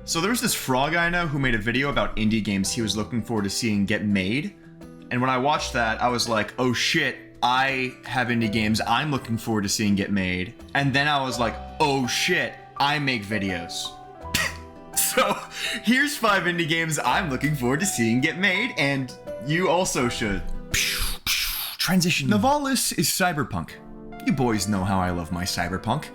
So there's this frog I know who made a video about indie games he was looking forward to seeing get made. And when I watched that, I was like, oh shit, I have indie games I'm looking forward to seeing get made. And then I was like, oh shit, I make videos. So here's 5 indie games I'm looking forward to seeing get made, and you also should. Transition. NIVALIS is Cyberpunk. You boys know how I love my Cyberpunk.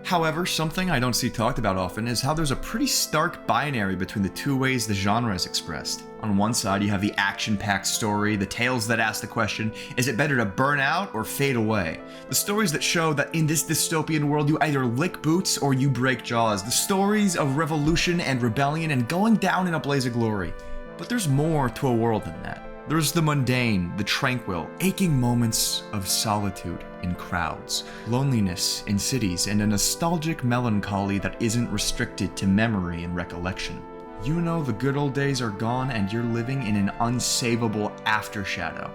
However, something I don't see talked about often is how there's a pretty stark binary between the two ways the genre is expressed. On one side, you have the action-packed story, the tales that ask the question, is it better to burn out or fade away? The stories that show that in this dystopian world you either lick boots or you break jaws. The stories of revolution and rebellion and going down in a blaze of glory. But there's more to a world than that. There's the mundane, the tranquil, aching moments of solitude in crowds, loneliness in cities, and a nostalgic melancholy that isn't restricted to memory and recollection. You know the good old days are gone and you're living in an unsavable aftershadow.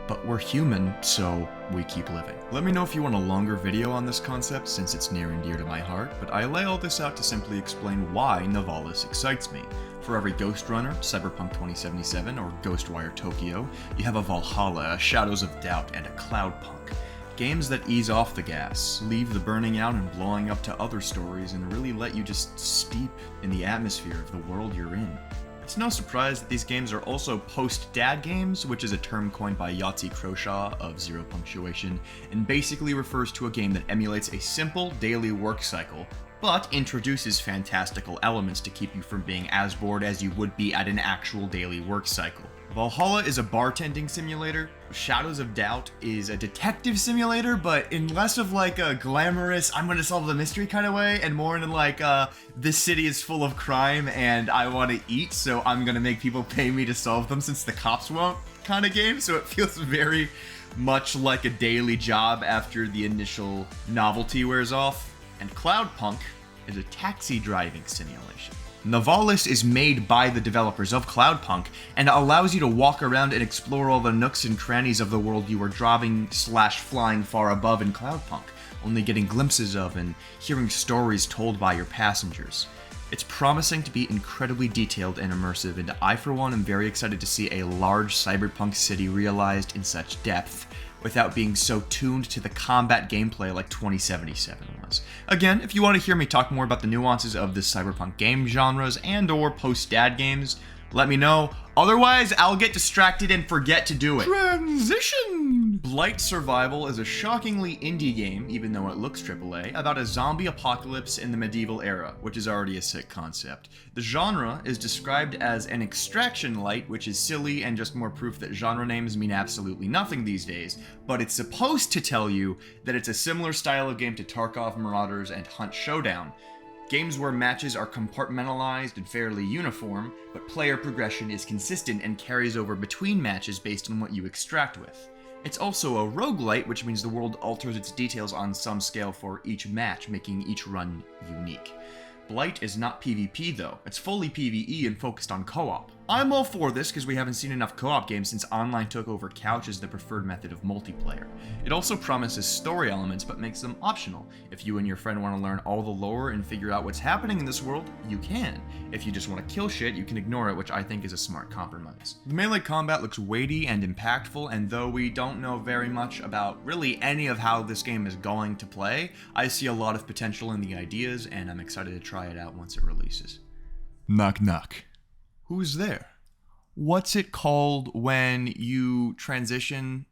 But we're human, so we keep living. Let me know if you want a longer video on this concept, since it's near and dear to my heart, but I lay all this out to simply explain why NIVALIS excites me. For every Ghost Runner, Cyberpunk 2077, or Ghostwire Tokyo, you have a Valhalla, a Shadows of Doubt, and a Cloudpunk. Games that ease off the gas, leave the burning out and blowing up to other stories, and really let you just steep in the atmosphere of the world you're in. It's no surprise that these games are also post-dad games, which is a term coined by Yahtzee Croshaw of Zero Punctuation, and basically refers to a game that emulates a simple daily work cycle, but introduces fantastical elements to keep you from being as bored as you would be at an actual daily work cycle. Valhalla is a bartending simulator. Shadows of Doubt is a detective simulator, but in less of like a glamorous, I'm gonna solve the mystery kind of way, and more in like, this city is full of crime and I want to eat, so I'm gonna make people pay me to solve them since the cops won't kind of game. So it feels very much like a daily job after the initial novelty wears off. And Cloudpunk is a taxi driving simulation. NIVALIS is made by the developers of Cloudpunk and allows you to walk around and explore all the nooks and crannies of the world you are driving/flying far above in Cloudpunk, only getting glimpses of and hearing stories told by your passengers. It's promising to be incredibly detailed and immersive, and I for one am very excited to see a large cyberpunk city realized in such depth, without being so tuned to the combat gameplay like 2077 was. Again, if you want to hear me talk more about the nuances of this cyberpunk game genres and or post-dad games, let me know. Otherwise, I'll get distracted and forget to do it. Transition! Blight Survival is a shockingly indie game, even though it looks AAA, about a zombie apocalypse in the medieval era, which is already a sick concept. The genre is described as an extraction light, which is silly and just more proof that genre names mean absolutely nothing these days, but it's supposed to tell you that it's a similar style of game to Tarkov Marauders and Hunt Showdown. Games where matches are compartmentalized and fairly uniform, but player progression is consistent and carries over between matches based on what you extract with. It's also a roguelite, which means the world alters its details on some scale for each match, making each run unique. Blight is not PvP though, it's fully PvE and focused on co-op. I'm all for this because we haven't seen enough co-op games since online took over couch as the preferred method of multiplayer. It also promises story elements but makes them optional. If you and your friend want to learn all the lore and figure out what's happening in this world, you can. If you just want to kill shit, you can ignore it, which I think is a smart compromise. The melee combat looks weighty and impactful, and though we don't know very much about really any of how this game is going to play, I see a lot of potential in the ideas, and I'm excited to try it out once it releases. Knock knock. Who's there? What's it called when you transition?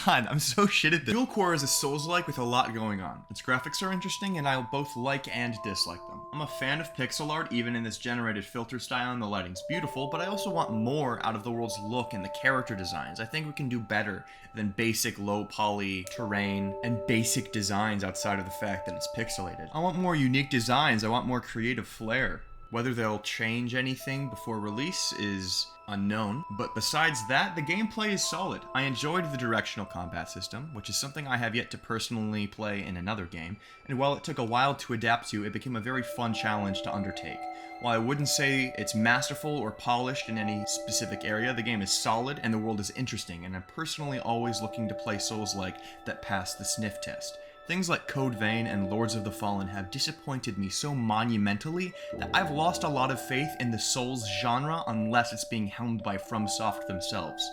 God, I'm so shit at this. Duel Corp is a Souls-like with a lot going on. Its graphics are interesting, and I'll both like and dislike them. I'm a fan of pixel art, even in this generated filter style, and the lighting's beautiful, but I also want more out of the world's look and the character designs. I think we can do better than basic low-poly terrain and basic designs outside of the fact that it's pixelated. I want more unique designs, I want more creative flair. Whether they'll change anything before release is unknown, but besides that, the gameplay is solid. I enjoyed the directional combat system, which is something I have yet to personally play in another game, and while it took a while to adapt to, it became a very fun challenge to undertake. While I wouldn't say it's masterful or polished in any specific area, the game is solid and the world is interesting, and I'm personally always looking to play Souls-like that pass the sniff test. Things like Code Vein and Lords of the Fallen have disappointed me so monumentally that I've lost a lot of faith in the Souls genre unless it's being helmed by FromSoft themselves.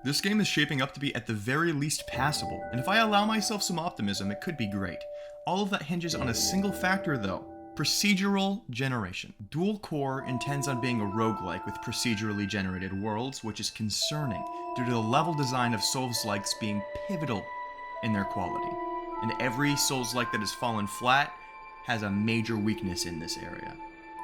This game is shaping up to be at the very least passable, and if I allow myself some optimism, it could be great. All of that hinges on a single factor though: procedural generation. Duel Corp intends on being a roguelike with procedurally generated worlds, which is concerning due to the level design of Souls-likes being pivotal in their quality. And every Souls-like that has fallen flat has a major weakness in this area.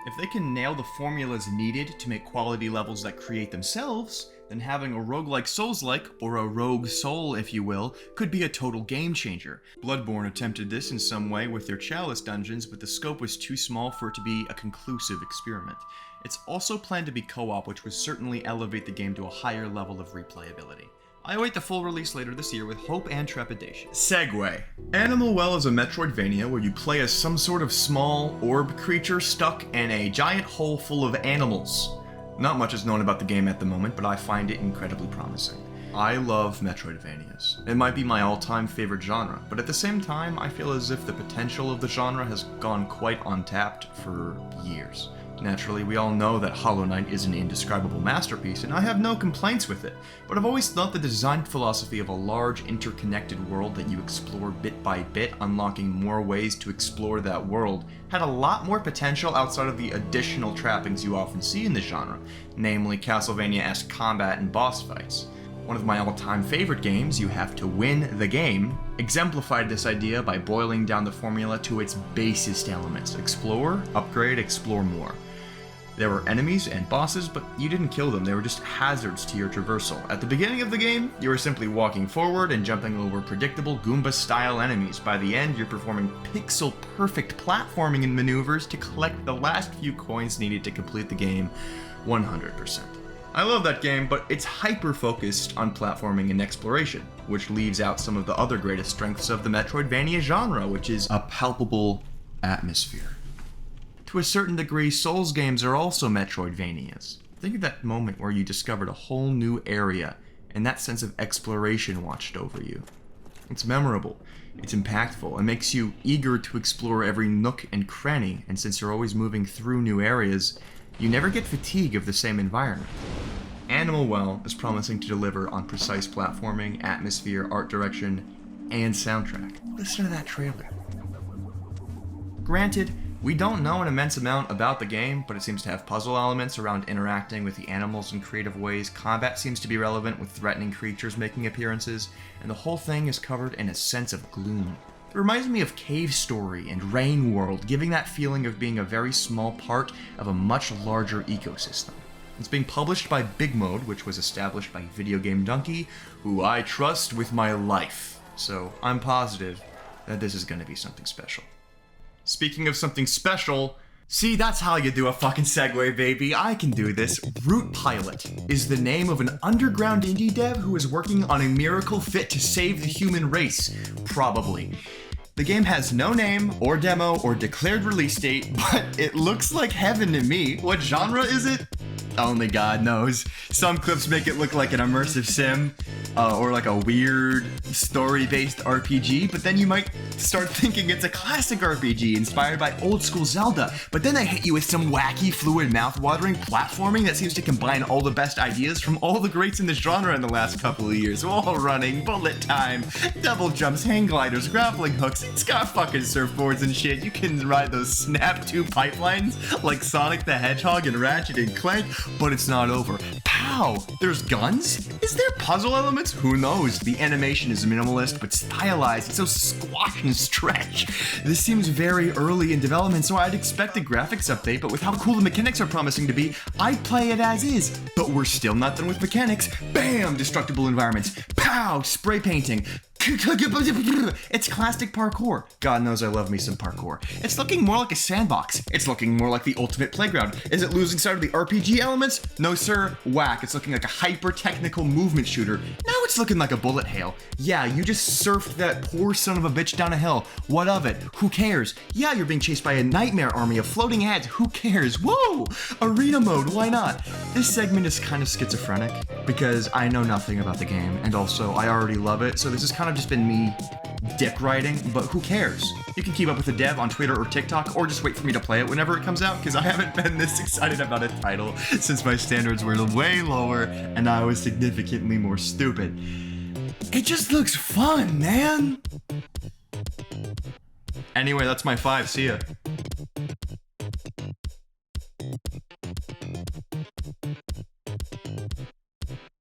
If they can nail the formulas needed to make quality levels that create themselves, then having a roguelike Souls-like, or a rogue soul if you will, could be a total game changer. Bloodborne attempted this in some way with their Chalice dungeons, but the scope was too small for it to be a conclusive experiment. It's also planned to be co-op, which would certainly elevate the game to a higher level of replayability. I await the full release later this year with hope and trepidation. Segue. Animal Well is a Metroidvania where you play as some sort of small orb creature stuck in a giant hole full of animals. Not much is known about the game at the moment, but I find it incredibly promising. I love Metroidvanias. It might be my all-time favorite genre, but at the same time, I feel as if the potential of the genre has gone quite untapped for years. Naturally, we all know that Hollow Knight is an indescribable masterpiece, and I have no complaints with it, but I've always thought the design philosophy of a large, interconnected world that you explore bit by bit, unlocking more ways to explore that world, had a lot more potential outside of the additional trappings you often see in the genre, namely Castlevania-esque combat and boss fights. One of my all-time favorite games, You Have to Win the Game, exemplified this idea by boiling down the formula to its basest elements: explore, upgrade, explore more. There were enemies and bosses, but you didn't kill them, they were just hazards to your traversal. At the beginning of the game, you were simply walking forward and jumping over predictable Goomba-style enemies. By the end, you're performing pixel-perfect platforming and maneuvers to collect the last few coins needed to complete the game 100%. I love that game, but it's hyper-focused on platforming and exploration, which leaves out some of the other greatest strengths of the Metroidvania genre, which is a palpable atmosphere. To a certain degree, Souls games are also Metroidvanias. Think of that moment where you discovered a whole new area, and that sense of exploration watched over you. It's memorable, it's impactful, and makes you eager to explore every nook and cranny, and since you're always moving through new areas, you never get fatigue of the same environment. Animal Well is promising to deliver on precise platforming, atmosphere, art direction, and soundtrack. Listen to that trailer. Granted, we don't know an immense amount about the game, but it seems to have puzzle elements around interacting with the animals in creative ways, combat seems to be relevant with threatening creatures making appearances, and the whole thing is covered in a sense of gloom. It reminds me of Cave Story and Rain World, giving that feeling of being a very small part of a much larger ecosystem. It's being published by Big Mode, which was established by Video Game Donkey, who I trust with my life, so I'm positive that this is going to be something special. Speaking of something special, see, that's how you do a fucking segue, baby. I can do this. Root Pilot is the name of an underground indie dev who is working on a miracle fit to save the human race. Probably. The game has no name, or demo, or declared release date, but it looks like heaven to me. What genre is it? Only God knows. Some clips make it look like an immersive sim, or like a weird story-based RPG, but then you might start thinking it's a classic RPG inspired by old school Zelda, but then they hit you with some wacky, fluid, mouth-watering platforming that seems to combine all the best ideas from all the greats in the genre in the last couple of years. Wall running, bullet time, double jumps, hang gliders, grappling hooks. It's got fucking surfboards and shit. You can ride those Snap 2 pipelines like Sonic the Hedgehog and Ratchet and Clank, but it's not over. Pow! There's guns? Is there puzzle elements? Who knows? The animation is minimalist, but stylized. It's so squash and stretch. This seems very early in development, so I'd expect a graphics update, but with how cool the mechanics are promising to be, I'd play it as is. But we're still not done with mechanics. Bam! Destructible environments. Pow! Spray painting. It's classic parkour. God knows I love me some parkour. It's looking more like a sandbox. It's looking more like the ultimate playground. Is it losing sight of the RPG elements? No sir, whack. It's looking like a hyper-technical movement shooter. Now it's looking like a bullet hell. Yeah, you just surfed that poor son of a bitch down a hill. What of it? Who cares? Yeah, you're being chased by a nightmare army of floating heads. Who cares? Whoa! Arena mode, why not? This segment is kind of schizophrenic because I know nothing about the game, and also I already love it, so this has kind of just been me dick riding, but who cares? You can keep up with the dev on Twitter or TikTok, or just wait for me to play it whenever it comes out, because I haven't been this excited about a title since my standards were way lower and I was significantly more stupid. It just looks fun, man! Anyway, that's my 5. See ya.